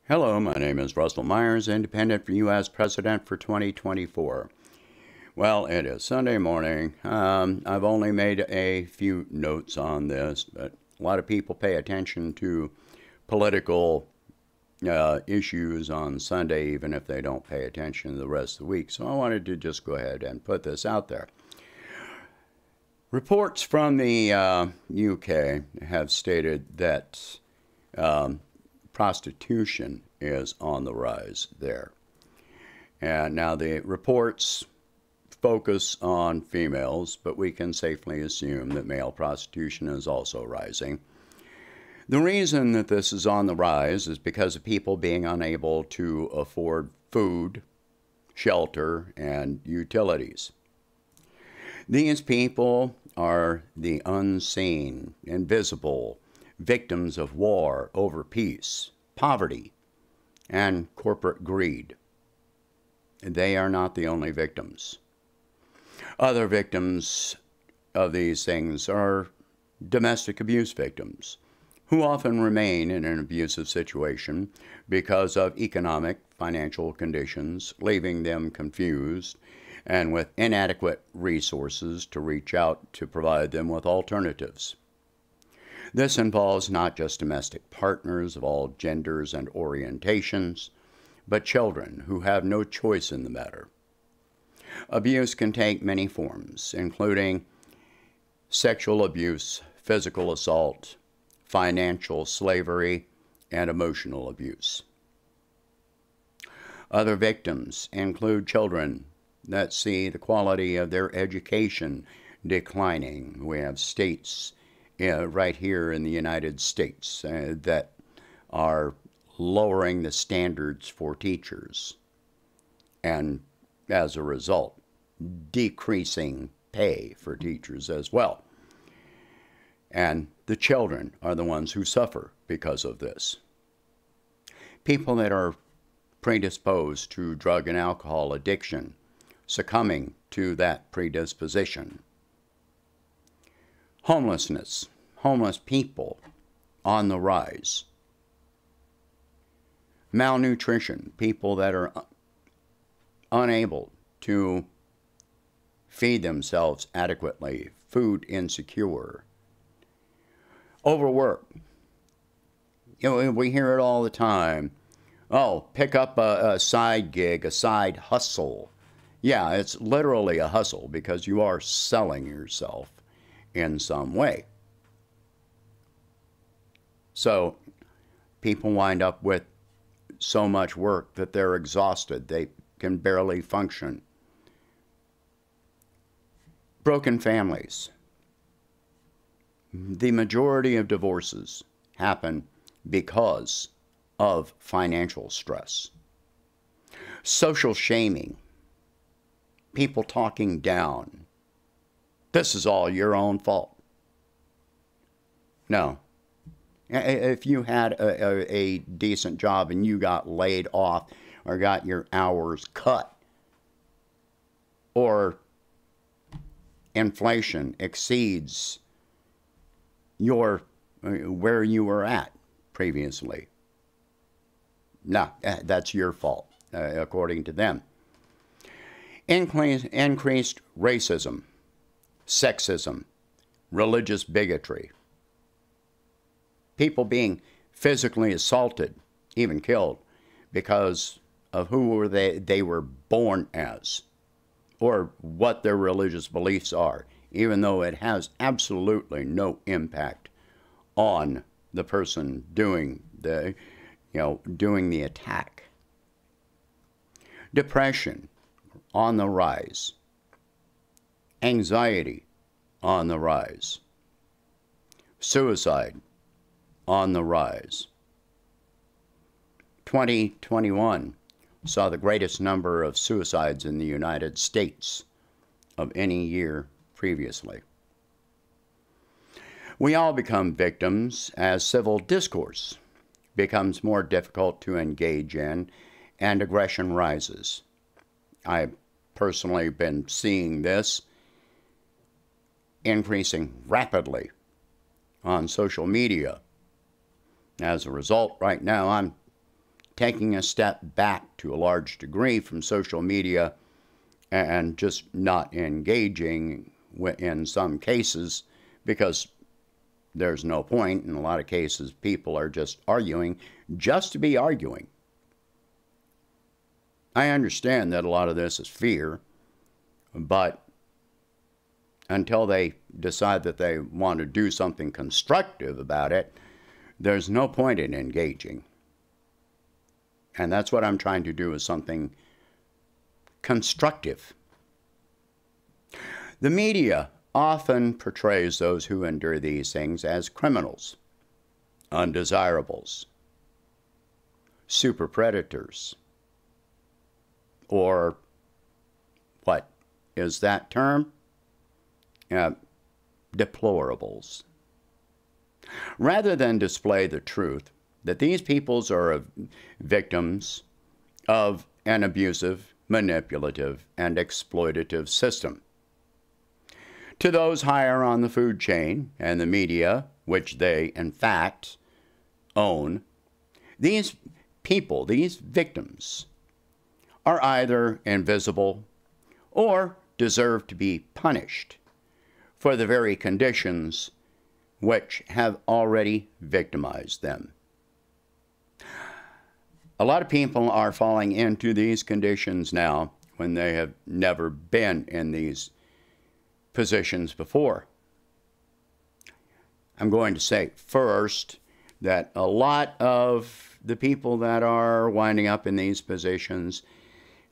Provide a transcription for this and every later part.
Hello, my name is Russell Myers, independent for U.S. President for 2024. Well, it is Sunday morning. I've only made a few notes on this, but a lot of people pay attention to political issues on Sunday, even if they don't pay attention the rest of the week. So I wanted to just go ahead and put this out there. Reports from the UK have stated that prostitution is on the rise there. And now the reports focus on females, but we can safely assume that male prostitution is also rising. The reason that this is on the rise is because of people being unable to afford food, shelter, and utilities. These people are the unseen, invisible victims of war over peace, poverty, and corporate greed. They are not the only victims. Other victims of these things are domestic abuse victims, who often remain in an abusive situation because of economic, financial conditions, leaving them confused and with inadequate resources to reach out to provide them with alternatives. This involves not just domestic partners of all genders and orientations, but children who have no choice in the matter. Abuse can take many forms, including sexual abuse, physical assault, financial slavery, and emotional abuse. Other victims include children that see the quality of their education declining. We have states right here in the United States that are lowering the standards for teachers, and as a result, decreasing pay for teachers as well. And the children are the ones who suffer because of this. People that are predisposed to drug and alcohol addiction succumbing to that predisposition. Homelessness, homeless people on the rise. Malnutrition, people that are unable to feed themselves adequately, food insecure. Overwork. We hear it all the time. Oh, pick up a side gig, a side hustle. Yeah, it's literally a hustle because you are selling yourself in some way. So people wind up with so much work that they're exhausted. They can barely function. Broken families. The majority of divorces happen because of financial stress. Social shaming. People talking down. This is all your own fault. No. If you had a decent job and you got laid off or got your hours cut, or inflation exceeds where you were at previously, no, that's your fault, according to them. Increased racism, sexism, religious bigotry. People being physically assaulted, even killed, because of who they were born as, or what their religious beliefs are, even though it has absolutely no impact on the person doing the attack. Depression on the rise. Anxiety on the rise. Suicide on the rise. 2021 saw the greatest number of suicides in the United States of any year previously. We all become victims as civil discourse becomes more difficult to engage in and aggression rises. I've personally been seeing this increasing rapidly on social media. As a result, right now I'm taking a step back to a large degree from social media and just not engaging in some cases, because there's no point. In a lot of cases, people are just arguing just to be arguing. I understand that a lot of this is fear, but until they decide that they want to do something constructive about it, there's no point in engaging. And that's what I'm trying to do, is something constructive. The media often portrays those who endure these things as criminals, undesirables, super predators, or what is that term? Deplorables. Rather than display the truth that these peoples are victims of an abusive, manipulative, and exploitative system. To those higher on the food chain and the media, which they, in fact, own, these people, these victims, are either invisible or deserve to be punished for the very conditions which have already victimized them. A lot of people are falling into these conditions now when they have never been in these positions before. I'm going to say first that a lot of the people that are winding up in these positions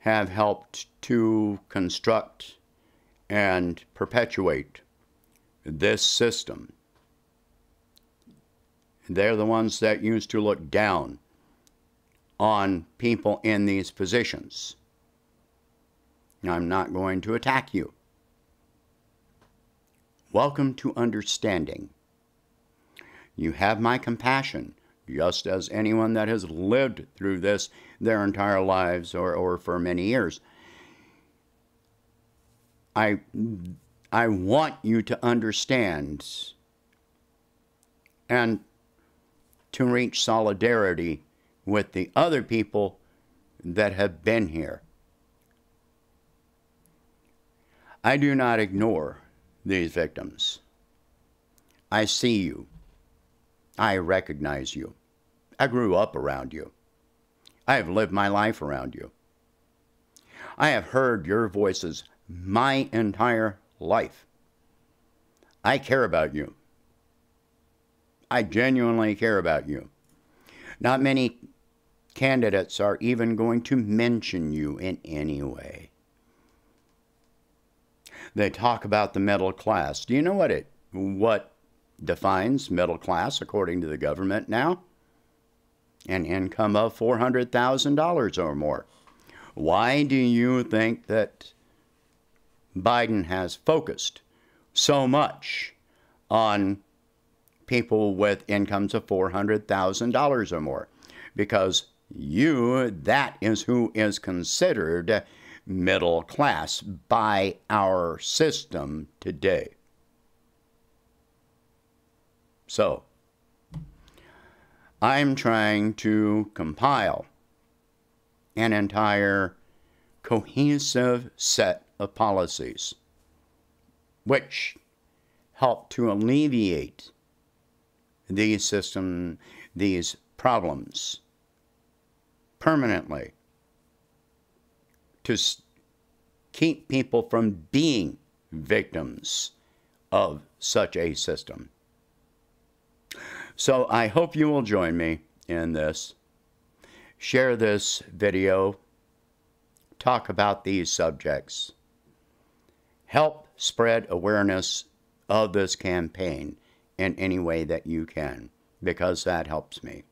have helped to construct and perpetuate this system. They're the ones that used to look down on people in these positions. I'm not going to attack you. Welcome to understanding. You have my compassion, just as anyone that has lived through this their entire lives or for many years. I want you to understand and to reach solidarity with the other people that have been here. I do not ignore these victims. I see you. I recognize you. I grew up around you. I have lived my life around you. I have heard your voices my entire life. I care about you. I genuinely care about you. Not many candidates are even going to mention you in any way. They talk about the middle class. Do you know what defines middle class according to the government now? An income of $400,000 or more. Why do you think that Biden has focused so much on people with incomes of $400,000 or more? Because that is who is considered middle class by our system today. So, I'm trying to compile an entire cohesive set of policies which help to alleviate these problems permanently, to keep people from being victims of such a system. So I hope you will join me in this. Share this video. Talk about these subjects. Help spread awareness of this campaign in any way that you can, because that helps me.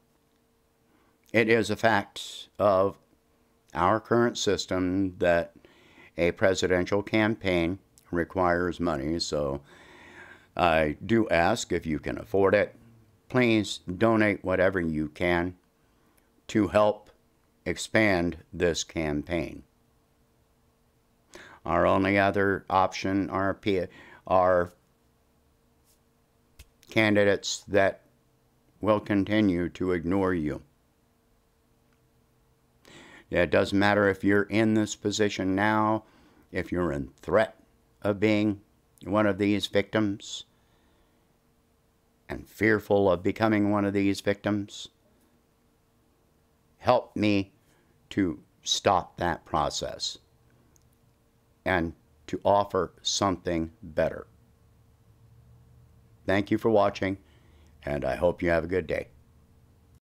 It is a fact of our current system that a presidential campaign requires money, so I do ask, if you can afford it, please donate whatever you can to help expand this campaign. Our only other option are candidates that will continue to ignore you. It doesn't matter if you're in this position now, if you're in threat of being one of these victims and fearful of becoming one of these victims. Help me to stop that process and to offer something better. Thank you for watching, and I hope you have a good day.